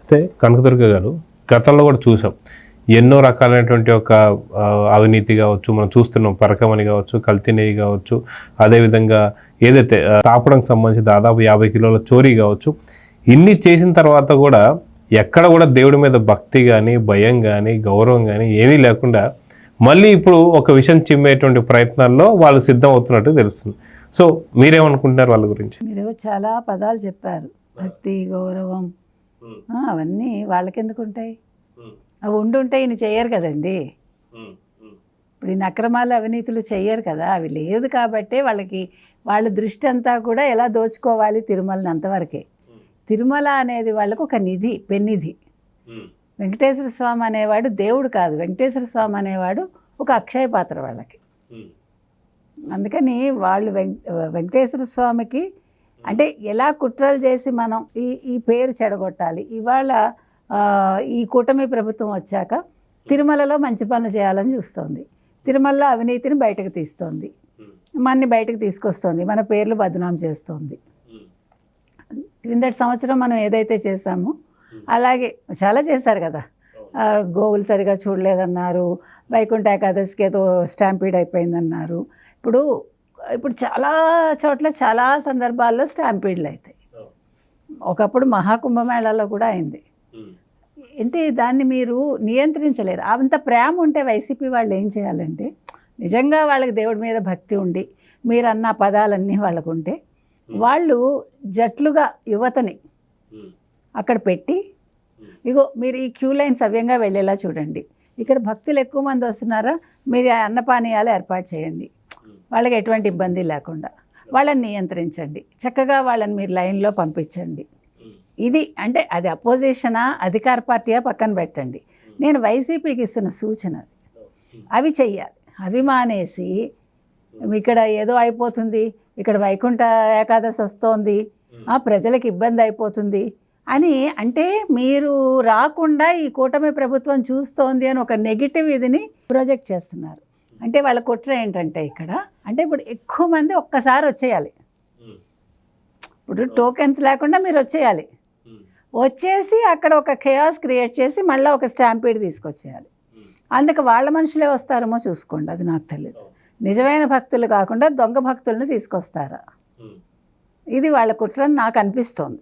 అయితే కనకదుర్గ గారు గతంలో కూడా చూసాం, ఎన్నో రకాలైనటువంటి ఒక అవినీతి కావచ్చు, మనం చూస్తున్నాం పరకమని కావచ్చు, కల్తీ నెయ్యి కావచ్చు, అదేవిధంగా ఏదైతే తాపడానికి సంబంధించి దాదాపు 50 కిలోల చోరీ కావచ్చు, ఇన్ని చేసిన తర్వాత కూడా ఎక్కడ కూడా దేవుడి మీద భక్తి కానీ, భయం కానీ, గౌరవం కానీ ఏమీ లేకుండా మళ్ళీ ఇప్పుడు ఒక విషయం చిమ్మేటువంటి ప్రయత్నాల్లో వాళ్ళు సిద్ధం అవుతున్నట్టు తెలుస్తుంది. సో మీరేమనుకుంటున్నారు వాళ్ళ గురించి? మీరు చాలా పదాలు చెప్పారు, భక్తి, గౌరవం, అవన్నీ వాళ్ళకెందుకు ఉంటాయి? అవి ఉండుంటే ఈయన చెయ్యరు కదండి. ఇప్పుడు ఈయన అక్రమాలు, అవినీతులు చెయ్యరు కదా. అవి లేదు కాబట్టి వాళ్ళ దృష్టి అంతా కూడా ఎలా దోచుకోవాలి తిరుమలని, అంతవరకే. తిరుమల అనేది వాళ్ళకు ఒక నిధి, పెన్నిధి. వెంకటేశ్వర స్వామి అనేవాడు దేవుడు కాదు, వెంకటేశ్వర స్వామి అనేవాడు ఒక అక్షయ పాత్ర వాళ్ళకి. అందుకని వాళ్ళు వెంకటేశ్వర స్వామికి అంటే ఎలా కుట్రలు చేసి మనం ఈ పేరు చెడగొట్టాలి. ఇవాళ ఈ కూటమి ప్రభుత్వం వచ్చాక తిరుమలలో మంచి పనులు చేయాలని చూస్తోంది, తిరుమలలో అవినీతిని బయటకు తీస్తోంది, మనని బయటకు తీసుకొస్తుంది, మన పేర్లు బదనాం చేస్తోంది. క్రిందటి సంవత్సరం మనం ఏదైతే చేశామో అలాగే చాలా చేశారు కదా. గోవులు సరిగా చూడలేదన్నారు, వైకుంఠ ఏకాదశికి ఏదో స్టాంపీడ్ అయిపోయిందన్నారు. ఇప్పుడు చాలా చోట్ల చాలా సందర్భాల్లో స్టాంపీడ్లు అవుతాయి. ఒకప్పుడు మహాకుంభమేళాలో కూడా అయింది. అంటే దాన్ని మీరు నియంత్రించలేరు. అంత ప్రేమ ఉంటే వైసీపీ వాళ్ళు ఏం చేయాలంటే, నిజంగా వాళ్ళకి దేవుడి మీద భక్తి ఉండి మీరు అన్న పదాలన్నీ వాళ్ళకు ఉంటే, వాళ్ళు జట్లుగా యువతని అక్కడ పెట్టి, ఇగో మీరు ఈ క్యూ లైన్ సవ్యంగా వెళ్ళేలా చూడండి, ఇక్కడ భక్తులు ఎక్కువ మంది వస్తున్నారా, మీరు అన్నపానీయాలు ఏర్పాటు చేయండి, వాళ్ళకి ఎటువంటి ఇబ్బంది లేకుండా వాళ్ళని నియంత్రించండి, చక్కగా వాళ్ళని మీరు లైన్లో పంపించండి. ఇది అంటే అది అపోజిషనా అధికార పార్టీయా పక్కన పెట్టండి, నేను వైసీపీకి ఇస్తున్న సూచన అది. అవి చెయ్యాలి. అవి మానేసి ఇక్కడ ఏదో అయిపోతుంది, ఇక్కడ వైకుంఠ ఏకాదశి వస్తోంది, ప్రజలకు ఇబ్బంది అయిపోతుంది అని అంటే, మీరు రాకుండా ఈ కూటమి ప్రభుత్వం చూస్తోంది అని ఒక నెగిటివ్ ఇదిని ప్రొజెక్ట్ చేస్తున్నారు. అంటే వాళ్ళ కుట్ర ఏంటంటే ఇక్కడ అంటే ఇప్పుడు ఎక్కువ మంది ఒక్కసారి వచ్చేయాలి. ఇప్పుడు టోకెన్స్ లేకుండా మీరు వచ్చేయాలి, వచ్చేసి అక్కడ ఒక ఖయాస్ క్రియేట్ చేసి మళ్ళీ ఒక స్టాంపీడ్ తీసుకొచ్చేయాలి. అందుకు వాళ్ళ మనుషులే వస్తారేమో చూసుకోండి, అది నాకు తెలియదు. నిజమైన భక్తులు కాకుండా దొంగ భక్తుల్ని తీసుకొస్తారా, ఇది వాళ్ళ కుట్రని నాకు అనిపిస్తోంది.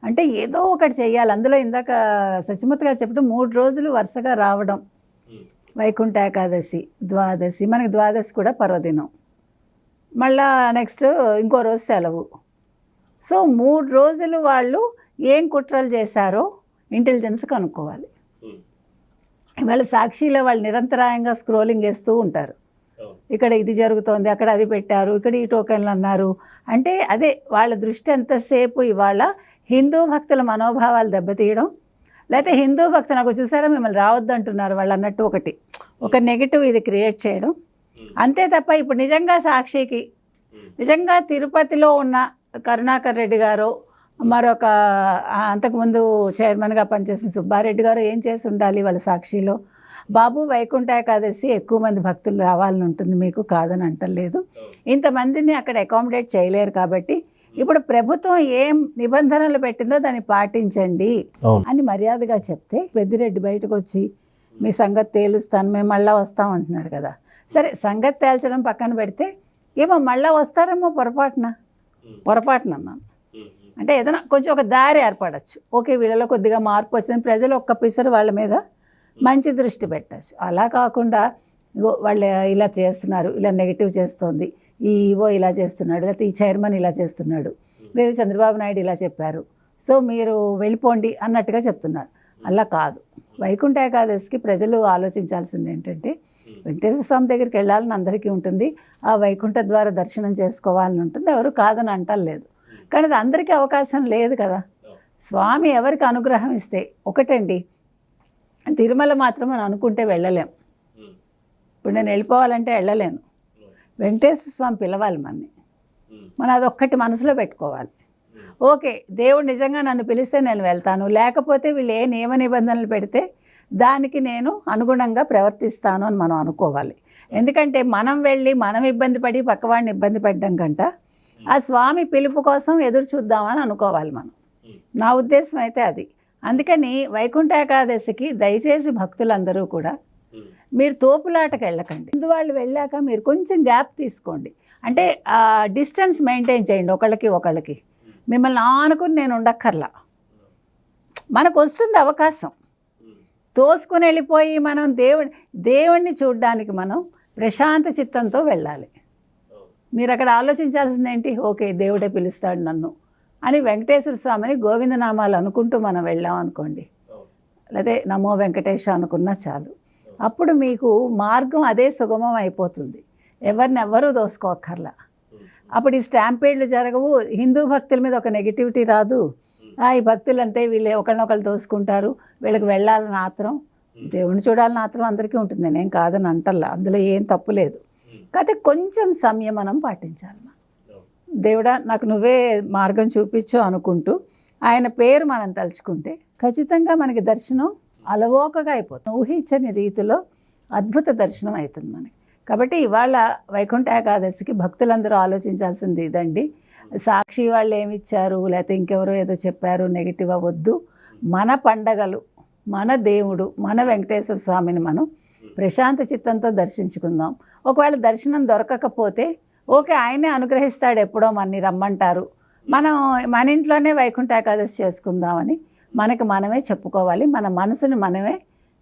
అంటే ఏదో ఒకటి చెయ్యాలి. అందులో ఇందాక సత్యమూర్తి గారు చెప్పిన 3 రోజులు వరుసగా రావడం, వైకుంఠ ఏకాదశి, ద్వాదశి, మనకి ద్వాదశి కూడా పర్వదినం, మళ్ళా నెక్స్ట్ ఇంకో రోజు సెలవు. సో 3 రోజులు వాళ్ళు ఏం కుట్రలు చేశారో ఇంటెలిజెన్స్ కనుక్కోవాలి. ఇవాళ సాక్షిలో వాళ్ళు నిరంతరాయంగా స్క్రోలింగ్ చేస్తూ ఉంటారు, ఇక్కడ ఇది జరుగుతోంది, అక్కడ అది పెట్టారు, ఇక్కడ ఈ టోకెన్లు అన్నారు. అంటే అదే వాళ్ళ దృష్టి ఎంతసేపు ఇవాళ హిందూ భక్తుల మనోభావాలు దెబ్బతీయడం, లేకపోతే హిందూ భక్తులు నాకు చూసారా మిమ్మల్ని రావద్దు అంటున్నారు వాళ్ళు అన్నట్టు ఒక నెగిటివ్ ఇది క్రియేట్ చేయడం, అంతే తప్ప ఇప్పుడు నిజంగా సాక్షికి నిజంగా తిరుపతిలో ఉన్న కరుణాకర్ రెడ్డి గారు, మరొక అంతకుముందు చైర్మన్గా పనిచేసిన సుబ్బారెడ్డి గారు ఏం చేసి ఉండాలి వాళ్ళ సాక్షిలో? బాబు వైకుంఠ ఏకాదశి ఎక్కువ మంది భక్తులు రావాలని ఉంటుంది, మీకు కాదని అంటలేదు, ఇంతమందిని అక్కడ అకామిడేట్ చేయలేరు కాబట్టి ఇప్పుడు ప్రభుత్వం ఏం నిబంధనలు పెట్టిందో దాన్ని పాటించండి అని మర్యాదగా చెప్తే, పెద్దిరెడ్డి బయటకు వచ్చి మీ సంగతి తేలుస్తాను, మేము మళ్ళీ వస్తాం అంటున్నాడు కదా. సరే సంగతి తేల్చడం పక్కన పెడితే, ఏమో మళ్ళీ వస్తారేమో పొరపాటున అన్నాను. అంటే ఏదైనా కొంచెం ఒక దారి ఏర్పడచ్చు, ఓకే వీళ్ళలో కొద్దిగా మార్పు వచ్చింది, ప్రజలు ఒక్క పిసరు వాళ్ళ మీద మంచి దృష్టి పెట్టచ్చు. అలా కాకుండా వాళ్ళు ఇలా చేస్తున్నారు, ఇలా నెగిటివ్ చేస్తోంది, ఈ ఈవో ఇలా చేస్తున్నాడు, లేకపోతే ఈ చైర్మన్ ఇలా చేస్తున్నాడు, లేదా చంద్రబాబు నాయుడు ఇలా చెప్పారు, సో మీరు వెళ్ళిపోండి అన్నట్టుగా చెప్తున్నారు. అలా కాదు. వైకుంఠ ఏకాదశికి ప్రజలు ఆలోచించాల్సింది ఏంటంటే, వెంకటేశ్వర స్వామి దగ్గరికి వెళ్ళాలని అందరికీ ఉంటుంది, ఆ వైకుంఠ ద్వారా దర్శనం చేసుకోవాలని ఉంటుంది, ఎవరు కాదని అంటలేదు. కానీ అది అందరికీ అవకాశం లేదు కదా. స్వామి ఎవరికి అనుగ్రహం ఇస్తే ఒకటండి, తిరుమల మాత్రం మనం అనుకుంటే వెళ్ళలేం. ఇప్పుడు నేను వెళ్ళిపోవాలంటే వెళ్ళలేను, వెంకటేశ్వర స్వామి పిలవాలి మనని, మనం అదొక్కటి మనసులో పెట్టుకోవాలి. ఓకే దేవుడు నిజంగా నన్ను పిలిస్తే నేను వెళ్తాను, లేకపోతే వీళ్ళు ఏ నియమ నిబంధనలు పెడితే దానికి నేను అనుగుణంగా ప్రవర్తిస్తాను అని మనం అనుకోవాలి. ఎందుకంటే మనం వెళ్ళి మనం ఇబ్బంది పడి పక్కవాడిని ఇబ్బంది పెట్టడం కంట ఆ స్వామి పిలుపు కోసం ఎదురు చూద్దామని అనుకోవాలి మనం. నా ఉద్దేశం అయితే అది. అందుకని వైకుంఠ ఏకాదశికి దయచేసి భక్తులందరూ కూడా మీరు తోపులాటకు వెళ్ళకండి. ముందు వాళ్ళు వెళ్ళాక మీరు కొంచెం గ్యాప్ తీసుకోండి. అంటే డిస్టెన్స్ మెయింటైన్ చేయండి ఒకళ్ళకి. మిమ్మల్ని ఆనుకుని నేను ఉండక్కర్లా. మనకు వస్తుంది అవకాశం. తోసుకుని వెళ్ళిపోయి మనం దేవుణ్ణి చూడడానికి మనం ప్రశాంత చిత్తంతో వెళ్ళాలి. మీరు అక్కడ ఆలోచించాల్సింది ఏంటి? ఓకే, దేవుడే పిలుస్తాడు నన్ను అని వెంకటేశ్వర స్వామిని గోవిందనామాలు అనుకుంటూ మనం వెళ్ళాం అనుకోండి, లేదా నమో వెంకటేశ అనుకున్నా చాలు. అప్పుడు మీకు మార్గం అదే సుగమం అయిపోతుంది. ఎవరినెవ్వరూ దోసుకోక్కర్లా. అప్పుడు ఈ స్టాంపేడ్లు జరగవు. హిందూ భక్తుల మీద ఒక నెగిటివిటీ రాదు. ఈ భక్తులు అంతే, వీళ్ళు ఒకళ్ళనొకళ్ళు తోసుకుంటారు, వీళ్ళకి వెళ్ళాలని ఆత్రం, దేవుని చూడాలని ఆత్రం అందరికీ ఉంటుంది. నేనేం కాదని అంటల్లా, అందులో ఏం తప్పు లేదు. కాకపోతే కొంచెం సంయమనం పాటించాలి. దేవుడా నాకు నువ్వే మార్గం చూపించు అనుకుంటూ ఆయన పేరు మనం తలుచుకుంటే ఖచ్చితంగా మనకి దర్శనం అలవోకగా అయిపోతుంది. ఊహించని రీతిలో అద్భుత దర్శనం అవుతుంది మనకి. కాబట్టి ఇవాళ వైకుంఠ ఏకాదశికి భక్తులందరూ ఆలోచించాల్సింది ఇదండి. సాక్షి వాళ్ళు ఏమిచ్చారు, లేకపోతే ఇంకెవరో ఏదో చెప్పారు, నెగిటివ్ అవ్వద్దు. మన పండగలు, మన దేవుడు, మన వెంకటేశ్వర స్వామిని మనం ప్రశాంత చిత్తంతో దర్శించుకుందాం. ఒకవేళ దర్శనం దొరకకపోతే ఓకే, ఆయనే అనుగ్రహిస్తాడు, ఎప్పుడో మనని రమ్మంటారు, మనం మన ఇంట్లోనే వైకుంఠ ఏకాదశి చేసుకుందామని మనకి మనమే చెప్పుకోవాలి. మన మనసుని మనమే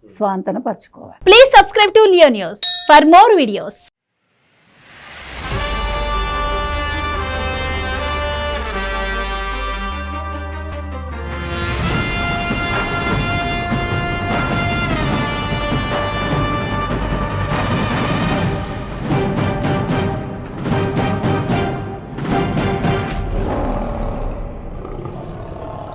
స్వాంతనపరచుకోవాలి. Please subscribe to Leo news for more videos.